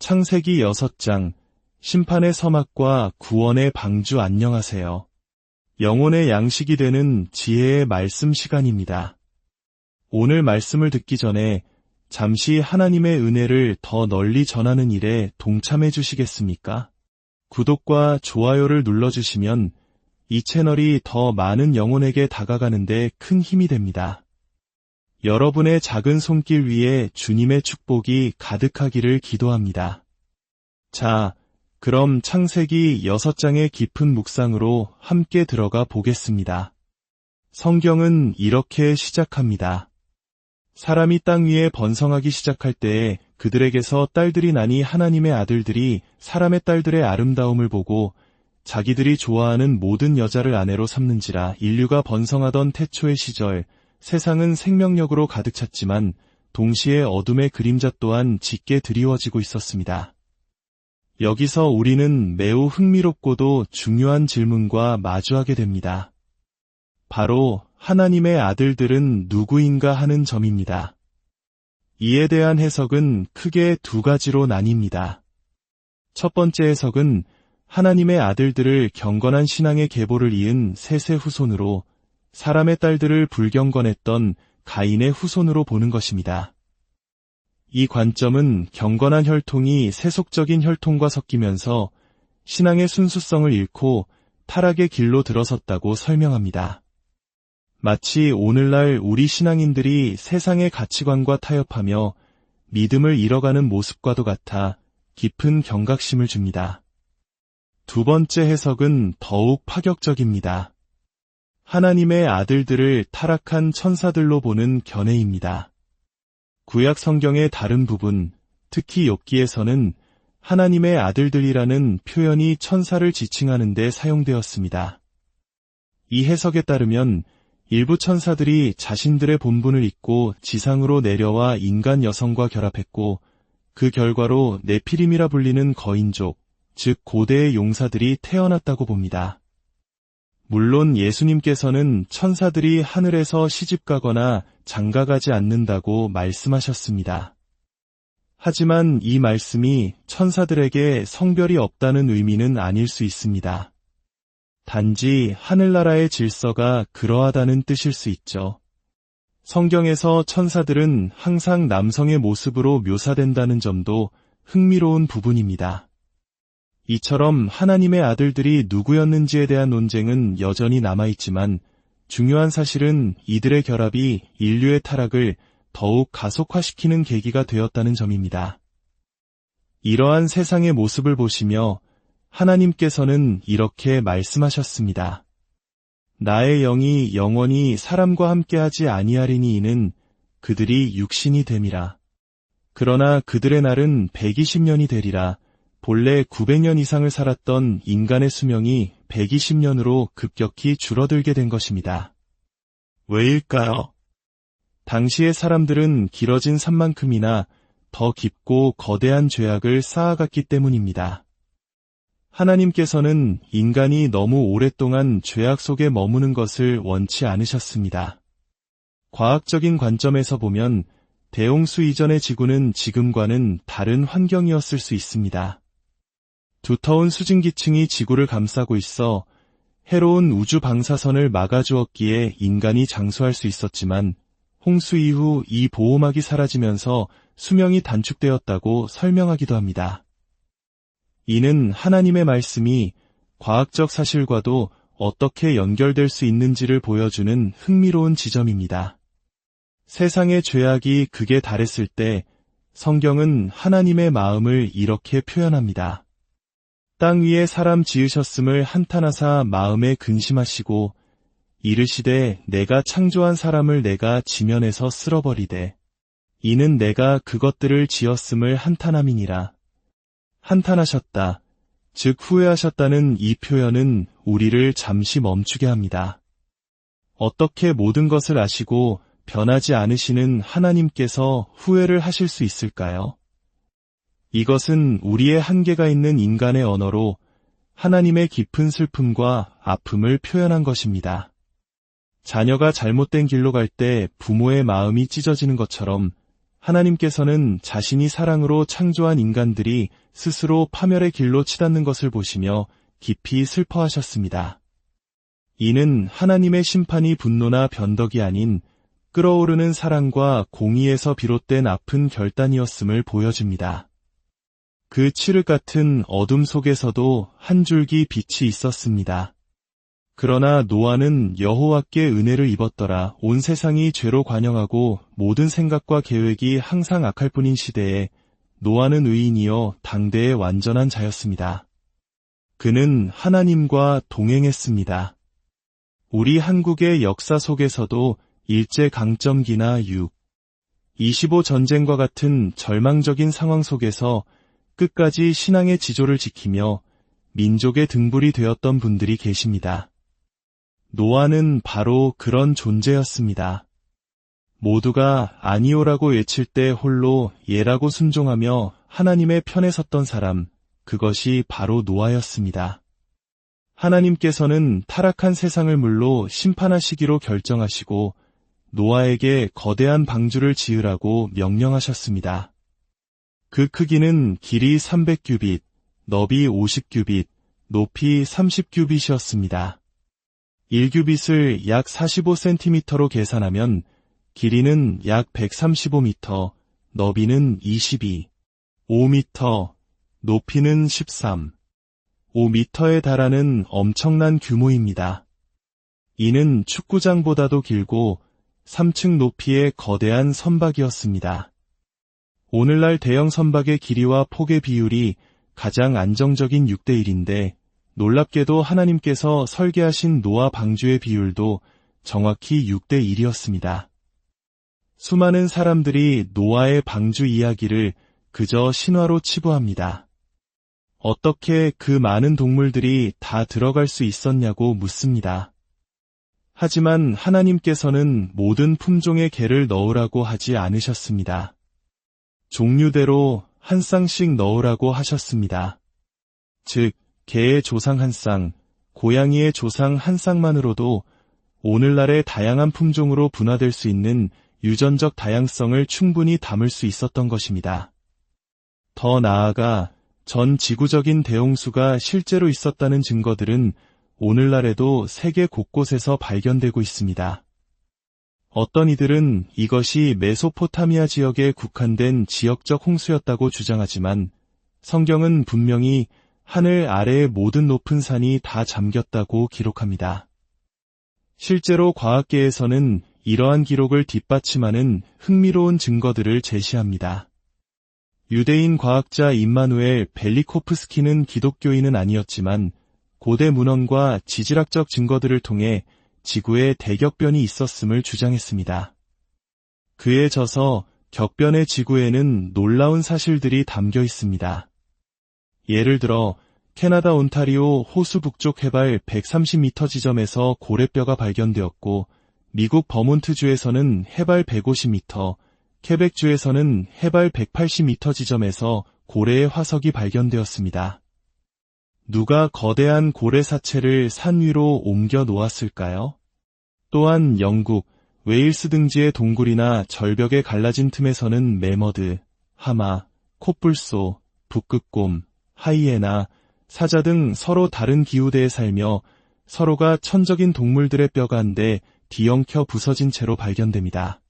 창세기 6장, 심판의 서막과 구원의 방주 안녕하세요. 영혼의 양식이 되는 지혜의 말씀 시간입니다. 오늘 말씀을 듣기 전에 잠시 하나님의 은혜를 더 널리 전하는 일에 동참해 주시겠습니까? 구독과 좋아요를 눌러주시면 이 채널이 더 많은 영혼에게 다가가는데 큰 힘이 됩니다. 여러분의 작은 손길 위에 주님의 축복이 가득하기를 기도합니다. 자, 그럼 창세기 6장의 깊은 묵상으로 함께 들어가 보겠습니다. 성경은 이렇게 시작합니다. 사람이 땅 위에 번성하기 시작할 때에 그들에게서 딸들이 나니 하나님의 아들들이 사람의 딸들의 아름다움을 보고 자기들이 좋아하는 모든 여자를 아내로 삼는지라. 인류가 번성하던 태초의 시절, 세상은 생명력으로 가득 찼지만 동시에 어둠의 그림자 또한 짙게 드리워지고 있었습니다. 여기서 우리는 매우 흥미롭고도 중요한 질문과 마주하게 됩니다. 바로 하나님의 아들들은 누구인가 하는 점입니다. 이에 대한 해석은 크게 두 가지로 나뉩니다. 첫 번째 해석은 하나님의 아들들을 경건한 신앙의 계보를 이은 셋의 후손으로, 사람의 딸들을 불경건했던 가인의 후손으로 보는 것입니다. 이 관점은 경건한 혈통이 세속적인 혈통과 섞이면서 신앙의 순수성을 잃고 타락의 길로 들어섰다고 설명합니다. 마치 오늘날 우리 신앙인들이 세상의 가치관과 타협하며 믿음을 잃어가는 모습과도 같아 깊은 경각심을 줍니다. 두 번째 해석은 더욱 파격적입니다. 하나님의 아들들을 타락한 천사들로 보는 견해입니다. 구약 성경의 다른 부분, 특히 욥기에서는 하나님의 아들들이라는 표현이 천사를 지칭하는 데 사용되었습니다. 이 해석에 따르면 일부 천사들이 자신들의 본분을 잊고 지상으로 내려와 인간 여성과 결합했고, 그 결과로 네피림이라 불리는 거인족, 즉 고대의 용사들이 태어났다고 봅니다. 물론 예수님께서는 천사들이 하늘에서 시집가거나 장가가지 않는다고 말씀하셨습니다. 하지만 이 말씀이 천사들에게 성별이 없다는 의미는 아닐 수 있습니다. 단지 하늘나라의 질서가 그러하다는 뜻일 수 있죠. 성경에서 천사들은 항상 남성의 모습으로 묘사된다는 점도 흥미로운 부분입니다. 이처럼 하나님의 아들들이 누구였는지에 대한 논쟁은 여전히 남아있지만 중요한 사실은 이들의 결합이 인류의 타락을 더욱 가속화시키는 계기가 되었다는 점입니다. 이러한 세상의 모습을 보시며 하나님께서는 이렇게 말씀하셨습니다. 나의 영이 영원히 사람과 함께하지 아니하리니 이는 그들이 육신이 됨이라. 그러나 그들의 날은 120년이 되리라. 본래 900년 이상을 살았던 인간의 수명이 120년으로 급격히 줄어들게 된 것입니다. 왜일까요? 당시의 사람들은 길어진 삶만큼이나 더 깊고 거대한 죄악을 쌓아갔기 때문입니다. 하나님께서는 인간이 너무 오랫동안 죄악 속에 머무는 것을 원치 않으셨습니다. 과학적인 관점에서 보면 대홍수 이전의 지구는 지금과는 다른 환경이었을 수 있습니다. 두터운 수증기층이 지구를 감싸고 있어 해로운 우주 방사선을 막아주었기에 인간이 장수할 수 있었지만 홍수 이후 이 보호막이 사라지면서 수명이 단축되었다고 설명하기도 합니다. 이는 하나님의 말씀이 과학적 사실과도 어떻게 연결될 수 있는지를 보여주는 흥미로운 지점입니다. 세상의 죄악이 극에 달했을 때 성경은 하나님의 마음을 이렇게 표현합니다. 땅 위에 사람 지으셨음을 한탄하사 마음에 근심하시고 이르시되 내가 창조한 사람을 내가 지면에서 쓸어버리되 이는 내가 그것들을 지었음을 한탄함이니라. 한탄하셨다, 즉 후회하셨다는 이 표현은 우리를 잠시 멈추게 합니다. 어떻게 모든 것을 아시고 변하지 않으시는 하나님께서 후회를 하실 수 있을까요? 이것은 우리의 한계가 있는 인간의 언어로 하나님의 깊은 슬픔과 아픔을 표현한 것입니다. 자녀가 잘못된 길로 갈 때 부모의 마음이 찢어지는 것처럼 하나님께서는 자신이 사랑으로 창조한 인간들이 스스로 파멸의 길로 치닫는 것을 보시며 깊이 슬퍼하셨습니다. 이는 하나님의 심판이 분노나 변덕이 아닌 끓어오르는 사랑과 공의에서 비롯된 아픈 결단이었음을 보여줍니다. 그 칠흑 같은 어둠 속에서도 한 줄기 빛이 있었습니다. 그러나 노아는 여호와께 은혜를 입었더라. 온 세상이 죄로 관영하고 모든 생각과 계획이 항상 악할 뿐인 시대에 노아는 의인이요 당대의 완전한 자였습니다. 그는 하나님과 동행했습니다. 우리 한국의 역사 속에서도 일제강점기나 6.25 전쟁과 같은 절망적인 상황 속에서 끝까지 신앙의 지조를 지키며 민족의 등불이 되었던 분들이 계십니다. 노아는 바로 그런 존재였습니다. 모두가 아니오라고 외칠 때 홀로 예라고 순종하며 하나님의 편에 섰던 사람, 그것이 바로 노아였습니다. 하나님께서는 타락한 세상을 물로 심판하시기로 결정하시고 노아에게 거대한 방주를 지으라고 명령하셨습니다. 그 크기는 길이 300규빗, 너비 50규빗, 높이 30규빗이었습니다. 1규빗을 약 45cm로 계산하면 길이는 약 135m, 너비는 22, 5m, 높이는 13, 5m에 달하는 엄청난 규모입니다. 이는 축구장보다도 길고 3층 높이의 거대한 선박이었습니다. 오늘날 대형 선박의 길이와 폭의 비율이 가장 안정적인 6대1인데 놀랍게도 하나님께서 설계하신 노아 방주의 비율도 정확히 6대1이었습니다. 수많은 사람들이 노아의 방주 이야기를 그저 신화로 치부합니다. 어떻게 그 많은 동물들이 다 들어갈 수 있었냐고 묻습니다. 하지만 하나님께서는 모든 품종의 개를 넣으라고 하지 않으셨습니다. 종류대로 한 쌍씩 넣으라고 하셨습니다. 즉, 개의 조상 한 쌍, 고양이의 조상 한 쌍만으로도 오늘날의 다양한 품종으로 분화될 수 있는 유전적 다양성을 충분히 담을 수 있었던 것입니다. 더 나아가 전 지구적인 대홍수가 실제로 있었다는 증거들은 오늘날에도 세계 곳곳에서 발견되고 있습니다. 어떤 이들은 이것이 메소포타미아 지역에 국한된 지역적 홍수였다고 주장하지만 성경은 분명히 하늘 아래의 모든 높은 산이 다 잠겼다고 기록합니다. 실제로 과학계에서는 이러한 기록을 뒷받침하는 흥미로운 증거들을 제시합니다. 유대인 과학자 임마누엘 벨리코프스키는 기독교인은 아니었지만 고대 문헌과 지질학적 증거들을 통해 지구에 대격변이 있었음을 주장했습니다. 그에 져서 격변의 지구에는 놀라운 사실들이 담겨 있습니다. 예를 들어 캐나다 온타리오 호수 북쪽 해발 130m 지점에서 고래뼈가 발견되었고 미국 버몬트주에서는 해발 150m, 퀘벡주에서는 해발 180m 지점에서 고래의 화석이 발견되었습니다. 누가 거대한 고래 사체를 산 위로 옮겨 놓았을까요? 또한 영국, 웨일스 등지의 동굴이나 절벽에 갈라진 틈에서는 매머드, 하마, 콧불소, 북극곰, 하이에나, 사자 등 서로 다른 기후대에 살며 서로가 천적인 동물들의 뼈가 한데 뒤엉켜 부서진 채로 발견됩니다.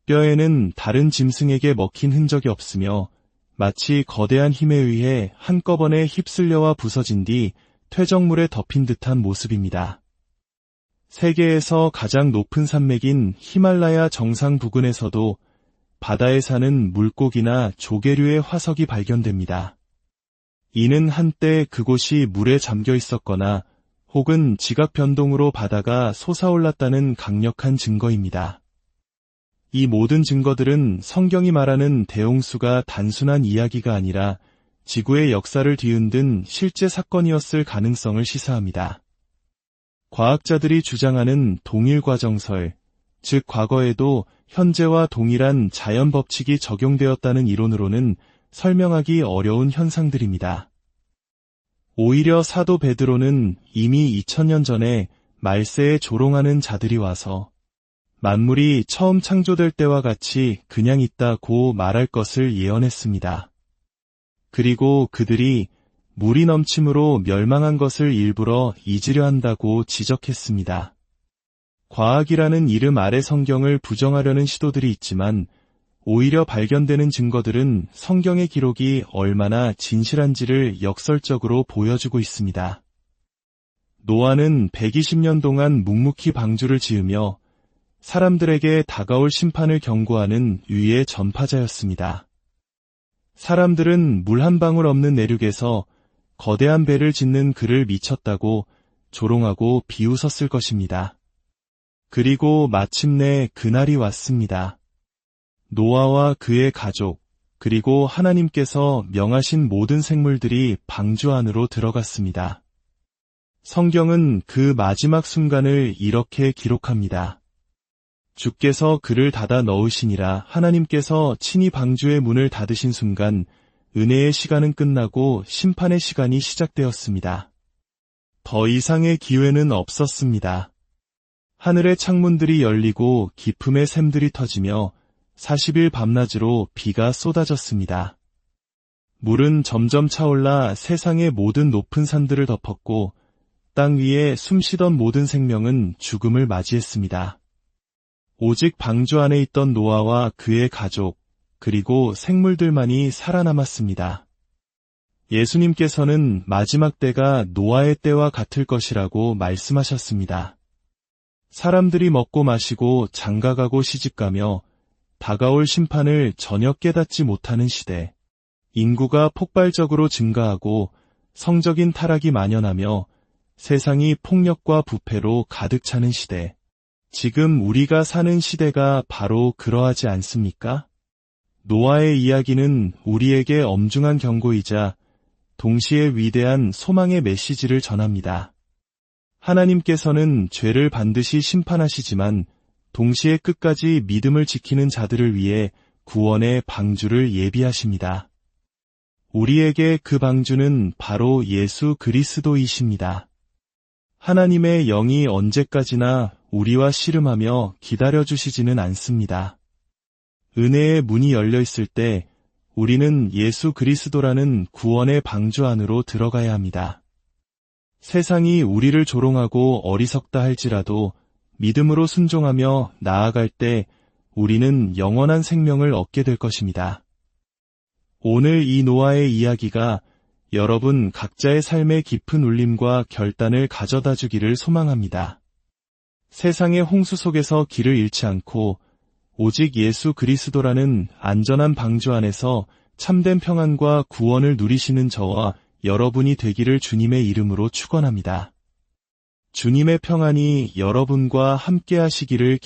뼈에는 다른 짐승에게 먹힌 흔적이 없으며 마치 거대한 힘에 의해 한꺼번에 휩쓸려와 부서진 뒤 퇴적물에 덮인 듯한 모습입니다. 세계에서 가장 높은 산맥인 히말라야 정상 부근에서도 바다에 사는 물고기나 조개류의 화석이 발견됩니다. 이는 한때 그곳이 물에 잠겨 있었거나 혹은 지각 변동으로 바다가 솟아올랐다는 강력한 증거입니다. 이 모든 증거들은 성경이 말하는 대홍수가 단순한 이야기가 아니라 지구의 역사를 뒤흔든 실제 사건이었을 가능성을 시사합니다. 과학자들이 주장하는 동일과정설, 즉 과거에도 현재와 동일한 자연 법칙이 적용되었다는 이론으로는 설명하기 어려운 현상들입니다. 오히려 사도 베드로는 이미 2000년 전에 말세에 조롱하는 자들이 와서 만물이 처음 창조될 때와 같이 그냥 있다고 말할 것을 예언했습니다. 그리고 그들이 물이 넘침으로 멸망한 것을 일부러 잊으려 한다고 지적했습니다. 과학이라는 이름 아래 성경을 부정하려는 시도들이 있지만 오히려 발견되는 증거들은 성경의 기록이 얼마나 진실한지를 역설적으로 보여주고 있습니다. 노아는 120년 동안 묵묵히 방주를 지으며 사람들에게 다가올 심판을 경고하는 유의의 전파자였습니다. 사람들은 물 한 방울 없는 내륙에서 거대한 배를 짓는 그를 미쳤다고 조롱하고 비웃었을 것입니다. 그리고 마침내 그날이 왔습니다. 노아와 그의 가족, 그리고 하나님께서 명하신 모든 생물들이 방주 안으로 들어갔습니다. 성경은 그 마지막 순간을 이렇게 기록합니다. 주께서 그를 닫아 넣으시니라. 하나님께서 친히 방주의 문을 닫으신 순간 은혜의 시간은 끝나고 심판의 시간이 시작되었습니다. 더 이상의 기회는 없었습니다. 하늘의 창문들이 열리고 기품의 샘들이 터지며 40일 밤낮으로 비가 쏟아졌습니다. 물은 점점 차올라 세상의 모든 높은 산들을 덮었고 땅 위에 숨쉬던 모든 생명은 죽음을 맞이했습니다. 오직 방주 안에 있던 노아와 그의 가족, 그리고 생물들만이 살아남았습니다. 예수님께서는 마지막 때가 노아의 때와 같을 것이라고 말씀하셨습니다. 사람들이 먹고 마시고 장가가고 시집가며 다가올 심판을 전혀 깨닫지 못하는 시대, 인구가 폭발적으로 증가하고 성적인 타락이 만연하며 세상이 폭력과 부패로 가득 차는 시대, 지금 우리가 사는 시대가 바로 그러하지 않습니까? 노아의 이야기는 우리에게 엄중한 경고이자 동시에 위대한 소망의 메시지를 전합니다. 하나님께서는 죄를 반드시 심판하시지만 동시에 끝까지 믿음을 지키는 자들을 위해 구원의 방주를 예비하십니다. 우리에게 그 방주는 바로 예수 그리스도이십니다. 하나님의 영이 언제까지나 우리와 씨름하며 기다려주시지는 않습니다. 은혜의 문이 열려 있을 때 우리는 예수 그리스도라는 구원의 방주 안으로 들어가야 합니다. 세상이 우리를 조롱하고 어리석다 할지라도 믿음으로 순종하며 나아갈 때 우리는 영원한 생명을 얻게 될 것입니다. 오늘 이 노아의 이야기가 여러분 각자의 삶의 깊은 울림과 결단을 가져다 주기를 소망합니다. 세상의 홍수 속에서 길을 잃지 않고 오직 예수 그리스도라는 안전한 방주 안에서 참된 평안과 구원을 누리시는 저와 여러분이 되기를 주님의 이름으로 축원합니다. 주님의 평안이 여러분과 함께 하시기를